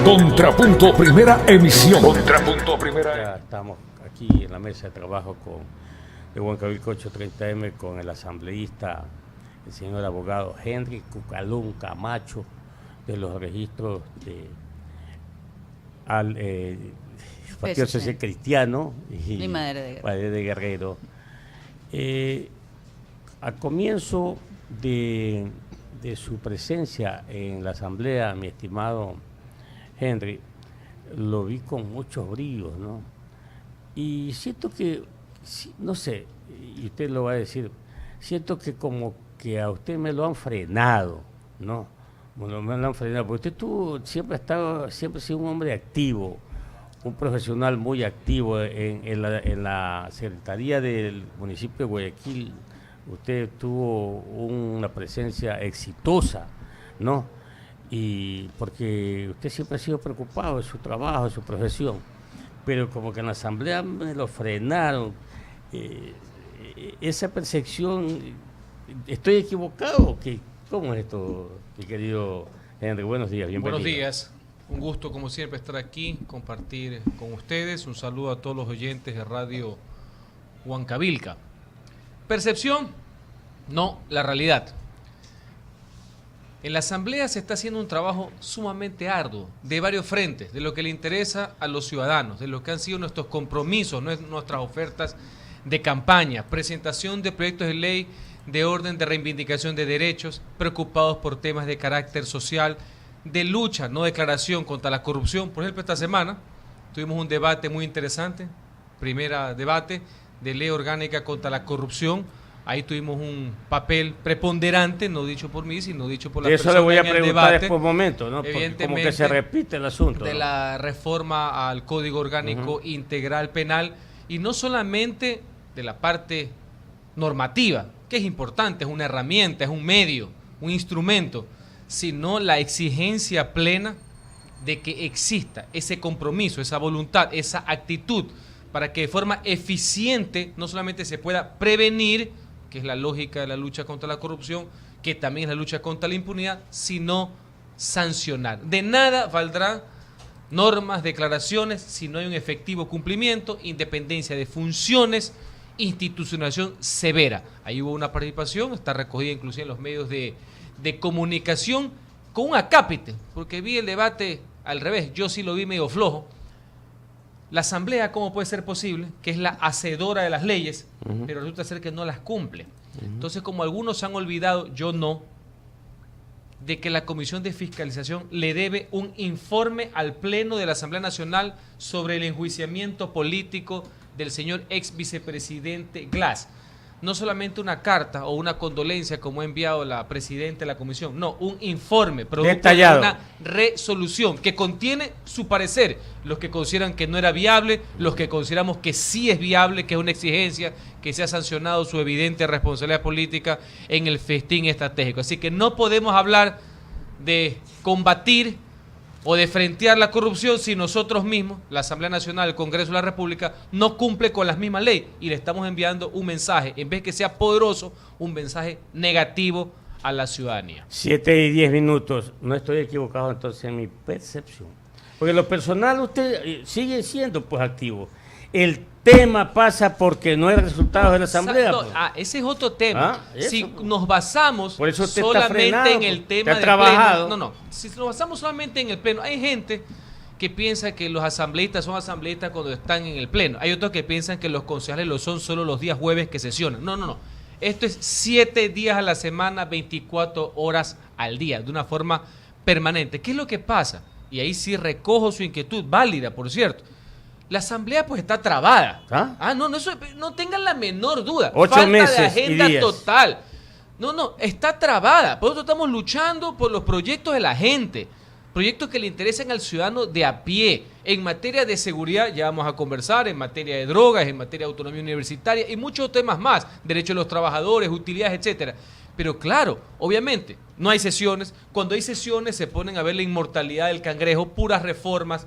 Contrapunto Primera Emisión. Contrapunto Primera. Ya estamos aquí en la mesa de trabajo de Huancavilca 830M con el asambleísta, el señor abogado Henry Cucalón Camacho, de los registros de Partido Social Cristiano y Madre de Guerrero. Al comienzo de su presencia en la asamblea, mi estimado Henry, lo vi con muchos bríos, ¿no? Y siento que, no sé, y usted lo va a decir, siento que como que a usted me lo han frenado, ¿no? Bueno, me lo han frenado, porque usted siempre ha sido un hombre activo, un profesional muy activo en la Secretaría del municipio de Guayaquil. Usted tuvo una presencia exitosa, ¿no? Y porque usted siempre ha sido preocupado de su trabajo, de su profesión, pero como que en la asamblea me lo frenaron. Esa percepción, ¿estoy equivocado? ¿Cómo es esto, mi querido Henry? Buenos días, bienvenido. Buenos días, un gusto como siempre estar aquí, compartir con ustedes. Un saludo a todos los oyentes de Radio Huancavilca. Percepción, no, la realidad. En la asamblea se está haciendo un trabajo sumamente arduo, de varios frentes, de lo que le interesa a los ciudadanos, de lo que han sido nuestros compromisos, nuestras ofertas de campaña, presentación de proyectos de ley de orden de reivindicación de derechos, preocupados por temas de carácter social, de lucha, no declaración contra la corrupción. Por ejemplo, esta semana tuvimos un debate muy interesante, primera debate de ley orgánica contra la corrupción. Ahí tuvimos un papel preponderante, no dicho por mí, sino dicho por la persona en el debate. Eso le voy a preguntar después un momento, ¿no? Porque como que se repite el asunto. De la reforma al Código Orgánico Integral Penal, y no solamente de la parte normativa, que es importante, es una herramienta, es un medio, un instrumento, sino la exigencia plena de que exista ese compromiso, esa voluntad, esa actitud, para que de forma eficiente no solamente se pueda prevenir, que es la lógica de la lucha contra la corrupción, que también es la lucha contra la impunidad, sino sancionar. De nada valdrá normas, declaraciones, si no hay un efectivo cumplimiento, independencia de funciones, institucionalización severa. Ahí hubo una participación, está recogida inclusive en los medios de comunicación, con un acápite, porque vi el debate al revés, yo sí lo vi medio flojo. La asamblea, ¿cómo puede ser posible? Que es la hacedora de las leyes, pero resulta ser que no las cumple. Entonces, como algunos se han olvidado, yo no, de que la Comisión de Fiscalización le debe un informe al Pleno de la Asamblea Nacional sobre el enjuiciamiento político del señor ex vicepresidente Glass. No solamente una carta o una condolencia como ha enviado la presidenta de la comisión, no, un informe producto detallado, de una resolución que contiene su parecer, los que consideran que no era viable, los que consideramos que sí es viable, que es una exigencia, que se ha sancionado su evidente responsabilidad política en el festín estratégico. Así que no podemos hablar de combatir o de frentear la corrupción si nosotros mismos, la Asamblea Nacional, el Congreso de la República, no cumple con las mismas leyes y le estamos enviando un mensaje, en vez que sea poderoso, un mensaje negativo a la ciudadanía. 7:10, no estoy equivocado entonces en mi percepción, porque lo personal usted sigue siendo pues activo. El tema pasa porque no hay resultados de la asamblea. No, ese es otro tema. Si nos basamos solamente en el tema del pleno, si nos basamos solamente en el pleno, hay gente que piensa que los asambleístas son asambleístas cuando están en el pleno. Hay otros que piensan que los concejales lo son solo los días jueves que sesionan. No. Esto es 7 días a la semana, 24 horas al día, de una forma permanente. ¿Qué es lo que pasa? Y ahí sí recojo su inquietud, válida, por cierto. La asamblea pues está trabada. No tengan la menor duda. 8 Falta meses de agenda y días. total. Está trabada. Por eso estamos luchando por los proyectos de la gente. Proyectos que le interesen al ciudadano de a pie. En materia de seguridad ya vamos a conversar, en materia de drogas, en materia de autonomía universitaria y muchos temas más. Derechos de los trabajadores, utilidades, etcétera. Pero claro, obviamente, no hay sesiones. Cuando hay sesiones se ponen a ver la inmortalidad del cangrejo, puras reformas,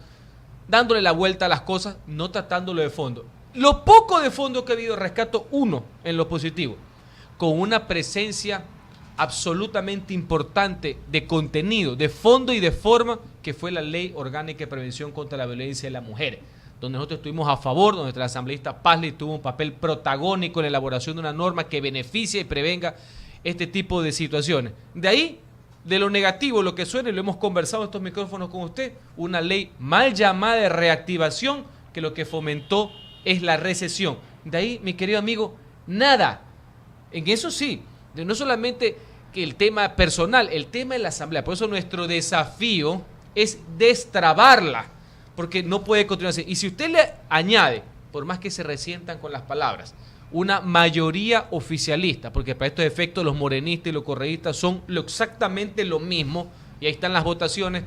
dándole la vuelta a las cosas, no tratándolo de fondo. Lo poco de fondo que ha habido, rescato uno en lo positivo, con una presencia absolutamente importante de contenido, de fondo y de forma, que fue la Ley Orgánica de Prevención contra la Violencia de la Mujer, donde nosotros estuvimos a favor, donde nuestra asambleísta Pazley tuvo un papel protagónico en la elaboración de una norma que beneficie y prevenga este tipo de situaciones. De ahí, de lo negativo, lo que suena, y lo hemos conversado en estos micrófonos con usted, una ley mal llamada de reactivación, que lo que fomentó es la recesión. De ahí, mi querido amigo, nada. En eso sí, no solamente que el tema personal, el tema de la asamblea. Por eso nuestro desafío es destrabarla, porque no puede continuar así. Y si usted le añade, por más que se resientan con las palabras, una mayoría oficialista, porque para estos efectos los morenistas y los correístas son exactamente lo mismo, y ahí están las votaciones,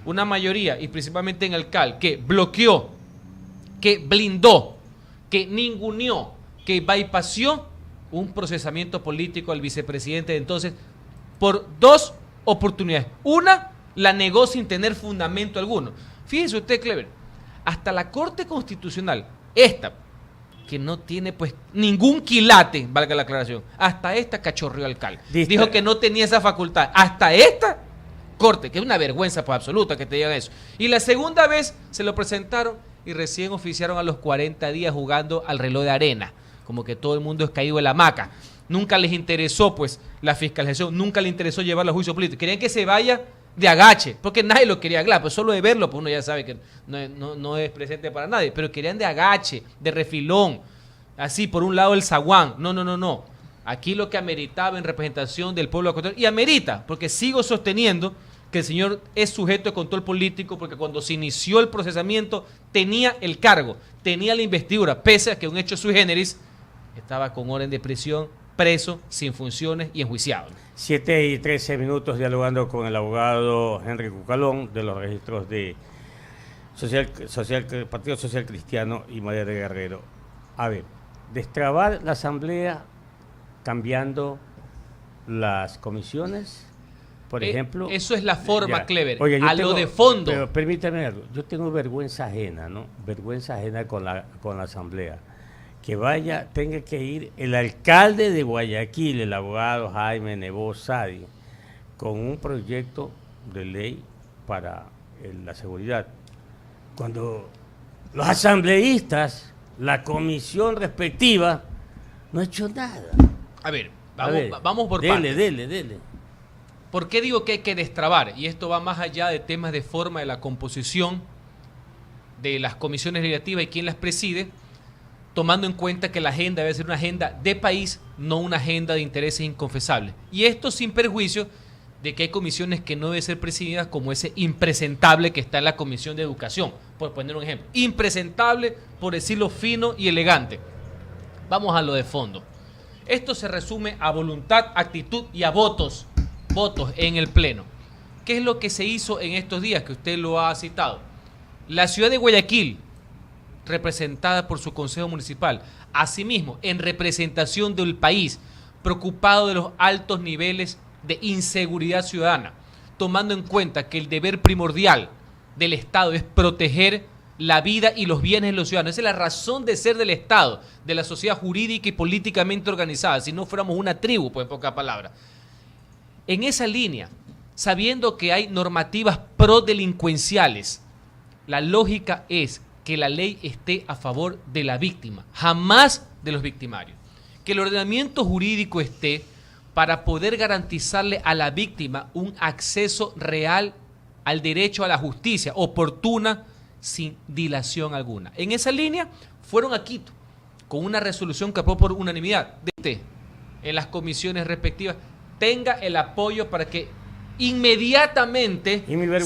una mayoría, y principalmente en el CAL, que bloqueó, que blindó, que ninguneó, que bypassó un procesamiento político al vicepresidente de entonces por dos oportunidades. Una, la negó sin tener fundamento alguno. Fíjese usted, Clever, hasta la Corte Constitucional, esta, que no tiene pues ningún quilate, valga la aclaración, hasta esta cachorreó al CAL. Dijo que no tenía esa facultad. Hasta esta Corte, que es una vergüenza pues absoluta que te digan eso. Y la segunda vez se lo presentaron y recién oficiaron a los 40 días jugando al reloj de arena, como que todo el mundo es caído de la hamaca. Nunca les interesó pues la fiscalización, nunca les interesó llevarlo a juicio político. Querían que se vaya de agache, porque nadie lo quería, claro, pues solo de verlo, pues uno ya sabe que no es presente para nadie, pero querían de agache, de refilón, así por un lado el zaguán. No. Aquí lo que ameritaba en representación del pueblo ecuatoriano, y amerita, porque sigo sosteniendo que el señor es sujeto de control político, porque cuando se inició el procesamiento tenía el cargo, tenía la investidura, pese a que un hecho sui generis estaba con orden de prisión, preso, sin funciones y enjuiciado. 7:13 dialogando con el abogado Henry Cucalón de los registros de Partido Social Cristiano y María de Guerrero. A ver, destrabar la asamblea cambiando las comisiones, por ejemplo. Eso es la forma, Clever. Oye, lo de fondo. Pero permítame algo, yo tengo vergüenza ajena, ¿no? Vergüenza ajena con la asamblea. Que tenga que ir el alcalde de Guayaquil, el abogado Jaime Nebot Sadi, con un proyecto de ley para la seguridad. Cuando los asambleístas, la comisión respectiva, no ha hecho nada. A ver, vamos por partes. Dele. ¿Por qué digo que hay que destrabar? Y esto va más allá de temas de forma de la composición de las comisiones legislativas y quién las preside, tomando en cuenta que la agenda debe ser una agenda de país, no una agenda de intereses inconfesables. Y esto sin perjuicio de que hay comisiones que no deben ser presididas, como ese impresentable que está en la Comisión de Educación, por poner un ejemplo. Impresentable, por decirlo fino y elegante. Vamos a lo de fondo. Esto se resume a voluntad, actitud y a votos en el Pleno. ¿Qué es lo que se hizo en estos días, que usted lo ha citado? La ciudad de Guayaquil, representada por su Consejo Municipal, asimismo, en representación del país, preocupado de los altos niveles de inseguridad ciudadana, tomando en cuenta que el deber primordial del Estado es proteger la vida y los bienes de los ciudadanos. Esa es la razón de ser del Estado, de la sociedad jurídica y políticamente organizada, si no fuéramos una tribu, pues en pocas palabras. En esa línea, sabiendo que hay normativas prodelincuenciales, la lógica es que la ley esté a favor de la víctima, jamás de los victimarios. Que el ordenamiento jurídico esté para poder garantizarle a la víctima un acceso real al derecho a la justicia, oportuna, sin dilación alguna. En esa línea fueron a Quito, con una resolución que aprobó por unanimidad de usted, en las comisiones respectivas, tenga el apoyo para que inmediatamente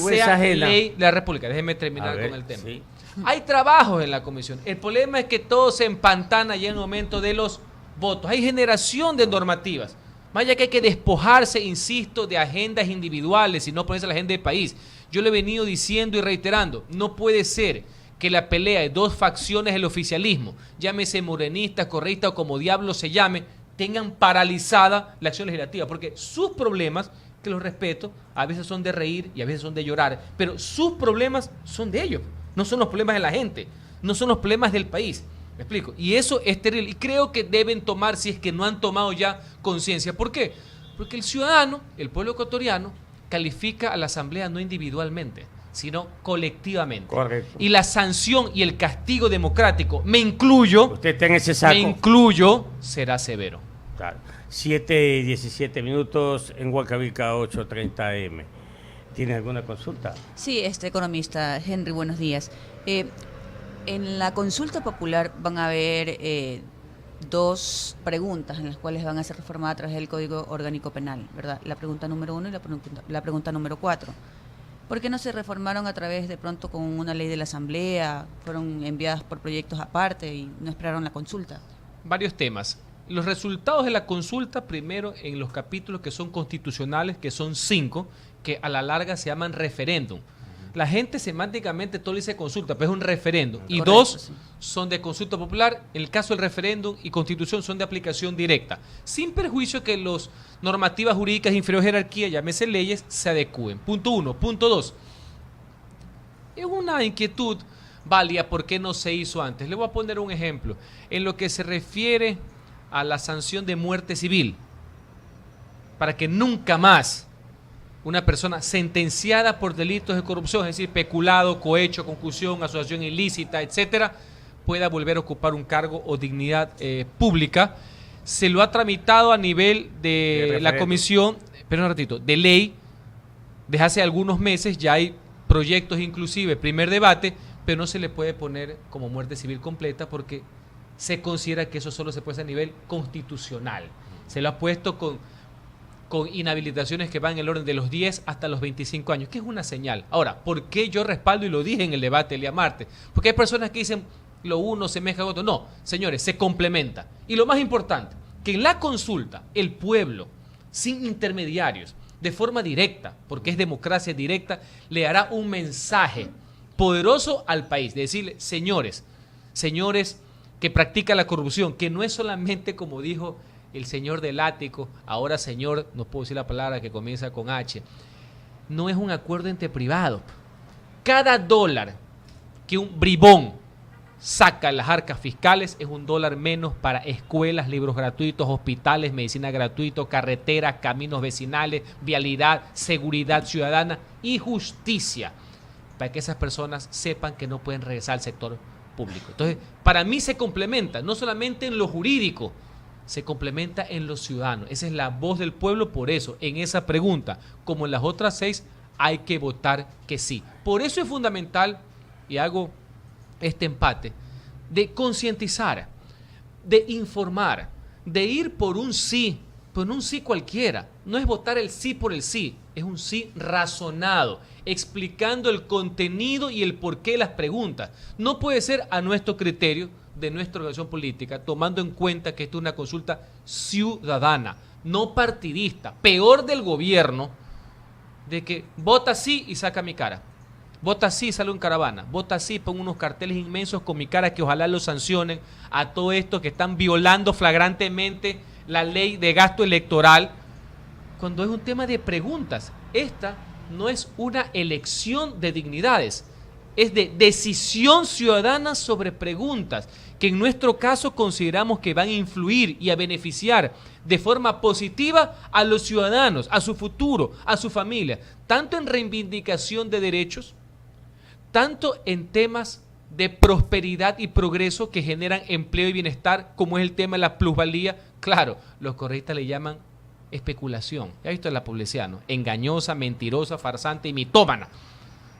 sea ley de la República. Déjeme terminar con el tema. Sí. Hay trabajos en la comisión. El problema es que todo se empantana ya en el momento de los votos. Hay generación de normativas. Más allá que hay que despojarse, insisto, de agendas individuales y no ponerse a la agenda del país. Yo le he venido diciendo y reiterando, no puede ser que la pelea de dos facciones del oficialismo, llámese morenista, correísta o como diablo se llame, tengan paralizada la acción legislativa, porque sus problemas, que los respeto, a veces son de reír y a veces son de llorar, pero sus problemas son de ellos, no son los problemas de la gente, no son los problemas del país. ¿Me explico? Y eso es terrible y creo que deben tomar, si es que no han tomado ya conciencia. ¿Por qué? Porque el ciudadano, el pueblo ecuatoriano, califica a la asamblea no individualmente, sino colectivamente. Correcto. Y la sanción y el castigo democrático, me incluyo, Usted está en ese saco. me incluyo, será severo. Claro. 7:17 en Huancavelica, 8:30 AM. ¿Tiene alguna consulta? Sí, economista Henry, buenos días. En la consulta popular van a haber dos preguntas en las cuales van a ser reformadas a través del Código Orgánico Penal, ¿verdad? La pregunta número 1 y la pregunta número 4. ¿Por qué no se reformaron a través de pronto con una ley de la Asamblea? Fueron enviadas por proyectos aparte y no esperaron la consulta. Varios temas. Los resultados de la consulta, primero en los capítulos que son constitucionales, que son 5, que a la larga se llaman referéndum. La gente semánticamente todo dice consulta, pero es un referéndum. Y Correcto, 2 sí. son de consulta popular. En el caso del referéndum y constitución son de aplicación directa, sin perjuicio que los normativas jurídicas de inferior jerarquía, llámese leyes, se adecúen. Punto 1. Punto 2. Es una inquietud válida por qué no se hizo antes. Le voy a poner un ejemplo. En lo que se refiere a la sanción de muerte civil, para que nunca más una persona sentenciada por delitos de corrupción, es decir, peculado, cohecho, concusión, asociación ilícita, etcétera, pueda volver a ocupar un cargo o dignidad pública. Se lo ha tramitado a nivel de la comisión, pero un ratito, de ley, desde hace algunos meses ya hay proyectos inclusive, primer debate, pero no se le puede poner como muerte civil completa porque se considera que eso solo se puede hacer a nivel constitucional. Se lo ha puesto con inhabilitaciones que van en el orden de los 10 hasta los 25 años, que es una señal. Ahora, ¿por qué yo respaldo y lo dije en el debate el día martes? Porque hay personas que dicen lo uno se mezcla con otro. No, señores, se complementa. Y lo más importante, que en la consulta el pueblo, sin intermediarios, de forma directa, porque es democracia directa, le hará un mensaje poderoso al país, de decirle, señores que practican la corrupción, que no es solamente como dijo el señor del ático, ahora señor, no puedo decir la palabra que comienza con H, no es un acuerdo entre privados. Cada dólar que un bribón saca en las arcas fiscales es un dólar menos para escuelas, libros gratuitos, hospitales, medicina gratuita, carreteras, caminos vecinales, vialidad, seguridad ciudadana y justicia, para que esas personas sepan que no pueden regresar al sector público. Entonces, para mí se complementa, no solamente en lo jurídico, se complementa en los ciudadanos. Esa es la voz del pueblo, por eso, en esa pregunta, como en las otras 6, hay que votar que sí. Por eso es fundamental, y hago este empate, de concientizar, de informar, de ir por un sí cualquiera. No es votar el sí por el sí, es un sí razonado, explicando el contenido y el porqué de las preguntas. No puede ser a nuestro criterio, de nuestra organización política, tomando en cuenta que esto es una consulta ciudadana, no partidista, peor del gobierno, de que vota sí y saca mi cara, vota sí y sale en caravana, vota sí y pongo unos carteles inmensos con mi cara que ojalá lo sancionen a todo esto que están violando flagrantemente la ley de gasto electoral, cuando es un tema de preguntas. Esta no es una elección de dignidades, es de decisión ciudadana sobre preguntas que en nuestro caso consideramos que van a influir y a beneficiar de forma positiva a los ciudadanos, a su futuro, a su familia, tanto en reivindicación de derechos, tanto en temas de prosperidad y progreso que generan empleo y bienestar, como es el tema de la plusvalía. Claro, los correístas le llaman especulación. ¿Ya ha visto la publicidad, no? Engañosa, mentirosa, farsante y mitómana.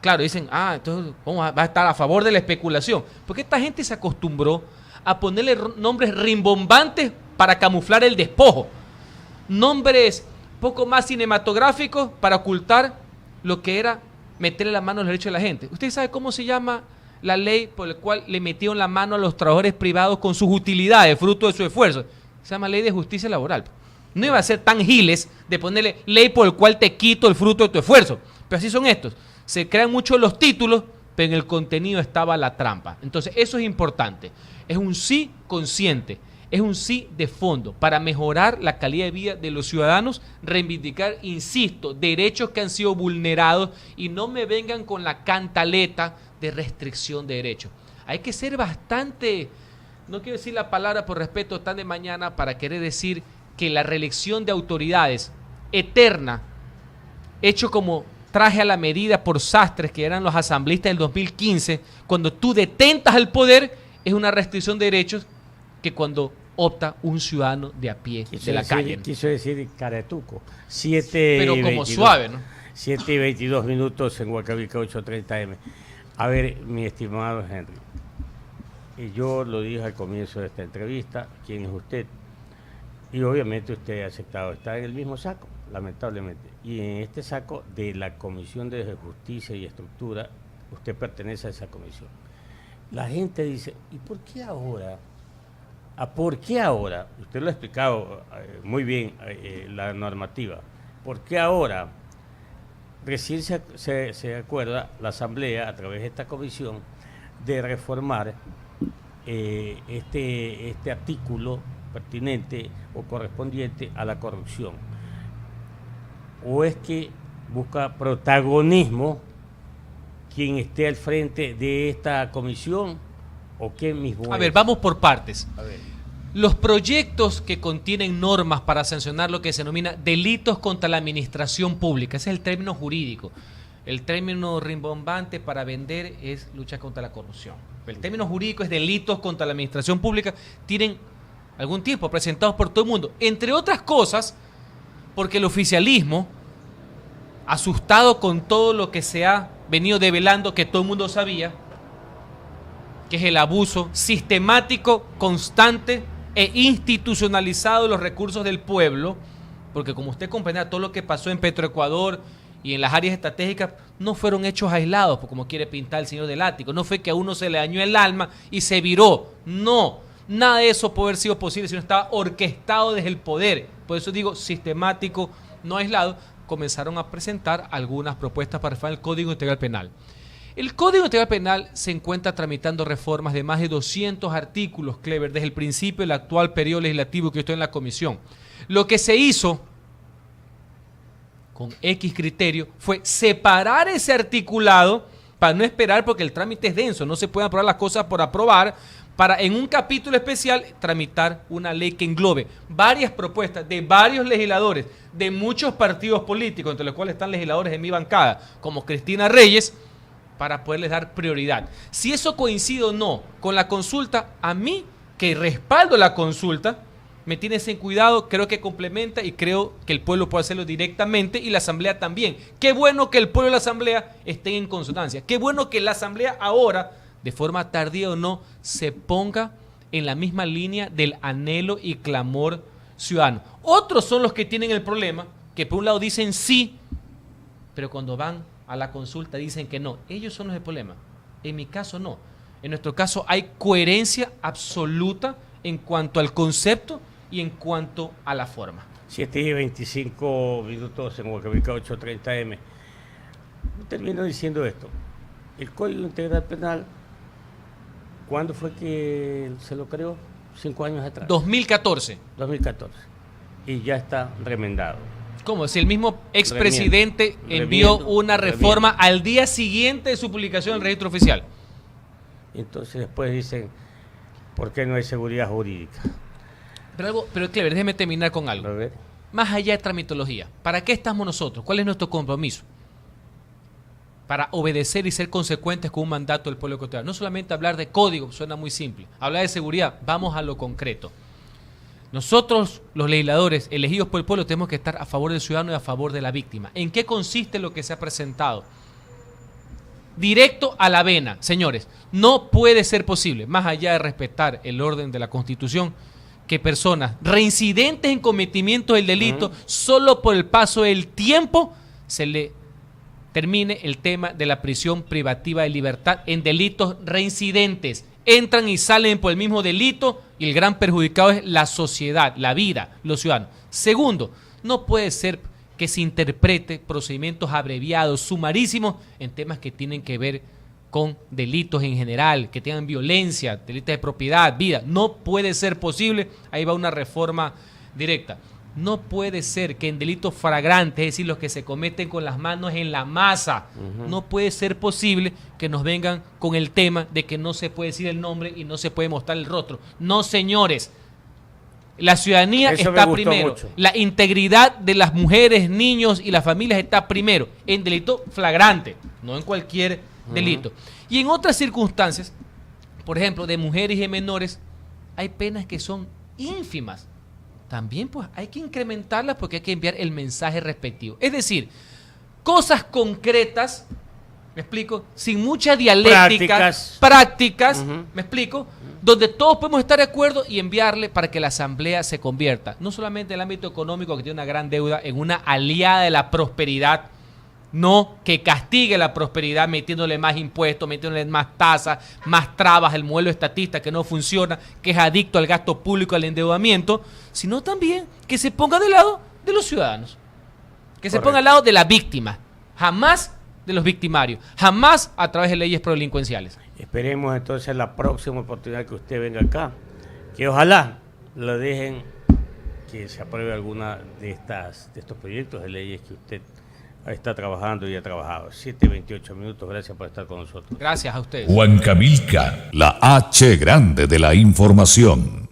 Claro, dicen, entonces va a estar a favor de la especulación. Porque esta gente se acostumbró a ponerle nombres rimbombantes para camuflar el despojo. Nombres poco más cinematográficos para ocultar lo que era meterle la mano a los derechos de la gente. ¿Usted sabe cómo se llama la ley por la cual le metieron la mano a los trabajadores privados con sus utilidades, fruto de su esfuerzo? Se llama Ley de Justicia Laboral. No iba a ser tan giles de ponerle ley por el cual te quito el fruto de tu esfuerzo. Pero así son estos. Se crean mucho los títulos, pero en el contenido estaba la trampa. Entonces, eso es importante. Es un sí consciente, es un sí de fondo para mejorar la calidad de vida de los ciudadanos, reivindicar, insisto, derechos que han sido vulnerados y no me vengan con la cantaleta de restricción de derechos. Hay que ser bastante, no quiero decir la palabra por respeto tan de mañana para querer decir que la reelección de autoridades eterna, hecho como traje a la medida por sastres que eran los asambleístas del 2015, cuando tú detentas el poder, es una restricción de derechos que cuando opta un ciudadano de a pie de la calle, ¿no? Quiso decir caretuco. Pero como suave, ¿no? 7:22 minutos en Huacavica 8:30 AM. A ver, mi estimado Henry, yo lo dije al comienzo de esta entrevista, ¿quién es usted? Y obviamente usted ha aceptado estar en el mismo saco, lamentablemente. Y en este saco de la Comisión de Justicia y Estructura, usted pertenece a esa comisión. La gente dice, ¿y por qué ahora? ¿Por qué ahora? Usted lo ha explicado muy bien, la normativa. ¿Por qué ahora? Recién se acuerda la Asamblea, a través de esta comisión, de reformar este artículo pertinente o correspondiente a la corrupción. ¿O es que busca protagonismo quien esté al frente de esta comisión? ¿O qué mismo? A ver, vamos por partes. A ver. Los proyectos que contienen normas para sancionar lo que se denomina delitos contra la administración pública, ese es el término jurídico. El término rimbombante para vender es lucha contra la corrupción. El término jurídico es delitos contra la administración pública. Tienen algún tiempo presentados por todo el mundo. Entre otras cosas, porque el oficialismo, asustado con todo lo que se ha venido develando, que todo el mundo sabía, que es el abuso sistemático, constante e institucionalizado de los recursos del pueblo, porque como usted comprenderá, todo lo que pasó en Petroecuador y en las áreas estratégicas no fueron hechos aislados, como quiere pintar el señor del ático. No fue que a uno se le dañó el alma y se viró. No, nada de eso puede haber sido posible, sino estaba orquestado desde el poder. Por eso digo sistemático, no aislado. Comenzaron a presentar algunas propuestas para reformar el Código Integral Penal. El Código Integral Penal se encuentra tramitando reformas de más de 200 artículos, Clever, desde el principio del actual periodo legislativo que yo estoy en la comisión. Lo que se hizo con X criterio fue separar ese articulado para no esperar, porque el trámite es denso, no se pueden aprobar las cosas por aprobar, para en un capítulo especial tramitar una ley que englobe varias propuestas de varios legisladores de muchos partidos políticos, entre los cuales están legisladores de mi bancada, como Cristina Reyes, para poderles dar prioridad. Si eso coincide o no con la consulta, a mí, que respaldo la consulta, me tienes en cuidado, creo que complementa y creo que el pueblo puede hacerlo directamente y la Asamblea también. Qué bueno que el pueblo y la Asamblea estén en consonancia. Qué bueno que la Asamblea ahora, de forma tardía o no, se ponga en la misma línea del anhelo y clamor ciudadano. Otros son los que tienen el problema, que por un lado dicen sí, pero cuando van a la consulta dicen que no. Ellos son los del problema. En mi caso no. En nuestro caso hay coherencia absoluta en cuanto al concepto y en cuanto a la forma. 7:25 minutos en Huacavica 8:30 AM. Termino diciendo esto. El Código Integral Penal, ¿cuándo fue que se lo creó? 5 años atrás. 2014. 2014. Y ya está remendado. ¿Cómo? Si el mismo expresidente envió una reforma al día siguiente de su publicación en el registro oficial. Entonces después dicen, ¿por qué no hay seguridad jurídica? Pero Clever, déjeme terminar con algo. A ver. Más allá de tramitología, ¿para qué estamos nosotros? ¿Cuál es nuestro compromiso? Para obedecer y ser consecuentes con un mandato del pueblo ecuatoriano. No solamente hablar de código, suena muy simple. Hablar de seguridad, vamos a lo concreto. Nosotros, los legisladores elegidos por el pueblo, tenemos que estar a favor del ciudadano y a favor de la víctima. ¿En qué consiste lo que se ha presentado? Directo a la vena, señores. No puede ser posible, más allá de respetar el orden de la Constitución, que personas reincidentes en cometimiento del delito, solo por el paso del tiempo, se le termine el tema de la prisión privativa de libertad en delitos reincidentes. Entran y salen por el mismo delito y el gran perjudicado es la sociedad, la vida, los ciudadanos. Segundo, no puede ser que se interprete procedimientos abreviados, sumarísimos, en temas que tienen que ver con delitos en general, que tengan violencia, delitos de propiedad, vida. No puede ser posible, ahí va una reforma directa. No puede ser que en delitos flagrantes, es decir, los que se cometen con las manos en la masa, no puede ser posible que nos vengan con el tema de que no se puede decir el nombre y no se puede mostrar el rostro. No, señores. La ciudadanía Eso me está gustó primero. mucho. La integridad de las mujeres, niños y las familias está primero. En delito flagrante, no en cualquier delito. Y en otras circunstancias, por ejemplo, de mujeres y de menores, hay penas que son ínfimas. También pues hay que incrementarlas porque hay que enviar el mensaje respectivo. Es decir, cosas concretas, ¿me explico? Sin mucha dialéctica, prácticas, ¿me explico? Donde todos podemos estar de acuerdo y enviarle para que la asamblea se convierta, no solamente en el ámbito económico, que tiene una gran deuda, en una aliada de la prosperidad, no que castigue la prosperidad metiéndole más impuestos, metiéndole más tasas, más trabas, el modelo estatista que no funciona, que es adicto al gasto público, al endeudamiento, sino también que se ponga del lado de los ciudadanos, que se ponga al lado de la víctima, jamás de los victimarios, jamás a través de leyes prodelincuenciales. Esperemos entonces la próxima oportunidad que usted venga acá, que ojalá lo dejen que se apruebe alguna de estos proyectos de leyes que usted está trabajando y ha trabajado. 7:28 minutos, gracias por estar con nosotros. Gracias a ustedes. Huancavelica, la H grande de la información.